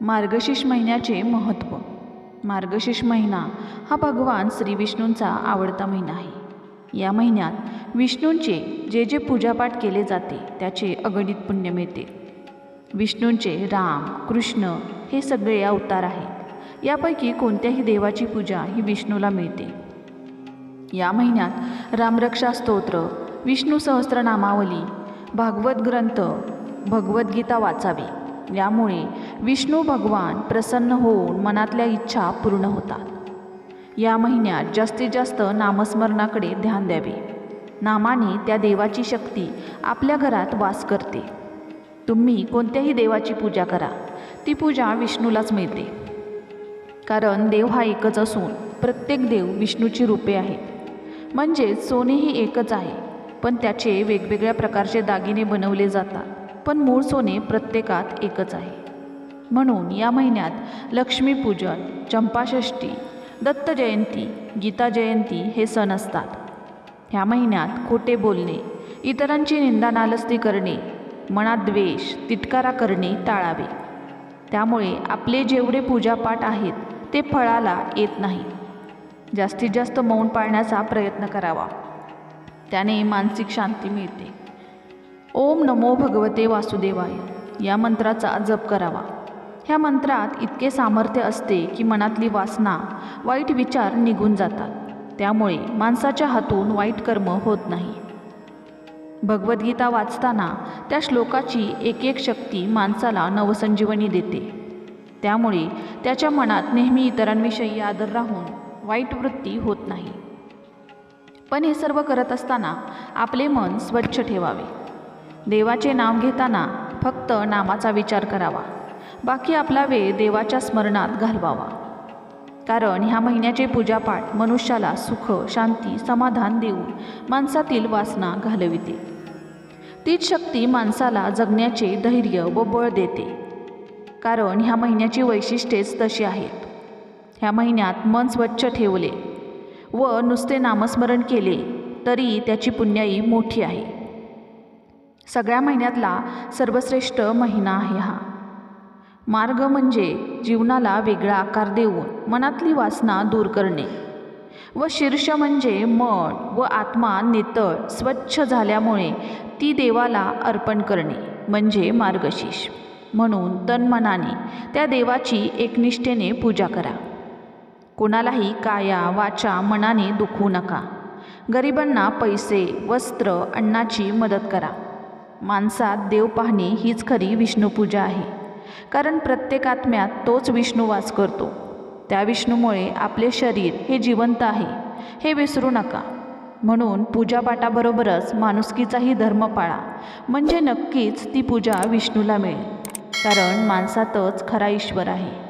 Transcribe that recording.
मार्गशीर्ष महिन्याचे महत्त्व. मार्गशीर्ष महिना हा भगवान श्री विष्णूंचा आवडता महिना आहे. या महिन्यात विष्णूंचे जे जे पूजापाठ केले जाते त्याचे अगणित पुण्य मिळते. विष्णूंचे राम, कृष्ण हे सगळे अवतार आहेत. यापैकी कोणत्याही देवाची पूजा ही विष्णूला मिळते. या महिन्यात रामरक्षा स्तोत्र, विष्णू सहस्त्रनामावली, भागवत ग्रंथ, भगवद्गीता वाचावी. यामुळे विष्णू भगवान प्रसन्न होऊन मनातल्या इच्छा पूर्ण होतात. या महिन्यात जास्तीत जास्त नामस्मरणाकडे ध्यान द्यावे. नामाने त्या देवाची शक्ती आपल्या घरात वास करते. तुम्ही कोणत्याही देवाची पूजा करा, ती पूजा विष्णूलाच मिळते. कारण देव हा एकच असून प्रत्येक देव विष्णूची रूपे आहेत. म्हणजेच सोनेही एकच आहे, पण त्याचे वेगवेगळ्या प्रकारचे दागिने बनवले जातात. पण मूळ सोने प्रत्येकात एकच आहे. म्हणून या महिन्यात लक्ष्मीपूजन, चंपाषष्ठी, दत्त जयंती, गीता जयंती हे सण असतात. ह्या महिन्यात खोटे बोलणे, इतरांची निंदा नालस्ती करणे, मनात द्वेष, तिटकारा करणे टाळावे. त्यामुळे आपले जेवढे पूजापाठ आहेत ते फळाला येत नाही. जास्तीत जास्त मौन पाळण्याचा प्रयत्न करावा, त्याने मानसिक शांती मिळते. ओम नमो भगवते वासुदेवाय या मंत्राचा जप करावा. ह्या मंत्रात इतके सामर्थ्य असते की मनातली वासना, वाईट विचार निघून जातात. त्यामुळे माणसाच्या हातून वाईट कर्म होत नाही. भगवद्गीता वाचताना त्या श्लोकाची एक एक शक्ती माणसाला नवसंजीवनी देते. त्यामुळे त्याच्या मनात नेहमी इतरांविषयी आदर राहून वाईट वृत्ती होत नाही. पण हे सर्व करत असताना आपले मन स्वच्छ ठेवावे. देवाचे नाम घेताना फक्त नामाचा विचार करावा. बाकी आपला वेळ देवाच्या स्मरणात घालवावा. कारण ह्या महिन्याचे पूजापाठ मनुष्याला सुख, शांती, समाधान देऊन माणसातील वासना घालविते. तीच शक्ती माणसाला जगण्याचे धैर्य व बळ देते. कारण ह्या महिन्याची वैशिष्ट्येच तशी आहेत. ह्या महिन्यात मन स्वच्छ ठेवले व नुसते नामस्मरण केले तरी त्याची पुण्याई मोठी आहे. सगळ्या महिन्यातला सर्वश्रेष्ठ महिना आहे हा. मार्ग म्हणजे जीवनाला वेगळा आकार देऊन मनातली वासना दूर करणे व शीर्ष म्हणजे मन व आत्मा नितळ स्वच्छ झाल्यामुळे ती देवाला अर्पण करणे म्हणजे मार्गशीर्ष. म्हणून तनमनाने त्या देवाची एकनिष्ठेने पूजा करा. कोणालाही काया, वाचा, मनाने दुखवू नका. गरिबांना पैसे, वस्त्र, अन्नाची मदत करा. माणसात देव पाहणे हीच खरी विष्णूपूजा आहे. कारण प्रत्येक आत्म्यात तोच विष्णू वास करतो. त्या विष्णूमुळे आपले शरीर हे जिवंत आहे हे विसरू नका. म्हणून पूजापाठाबरोबरच माणुसकीचाही धर्म पाळा, म्हणजे नक्कीच ती पूजा विष्णूला मिळेल. कारण माणसातच खरा ईश्वर आहे.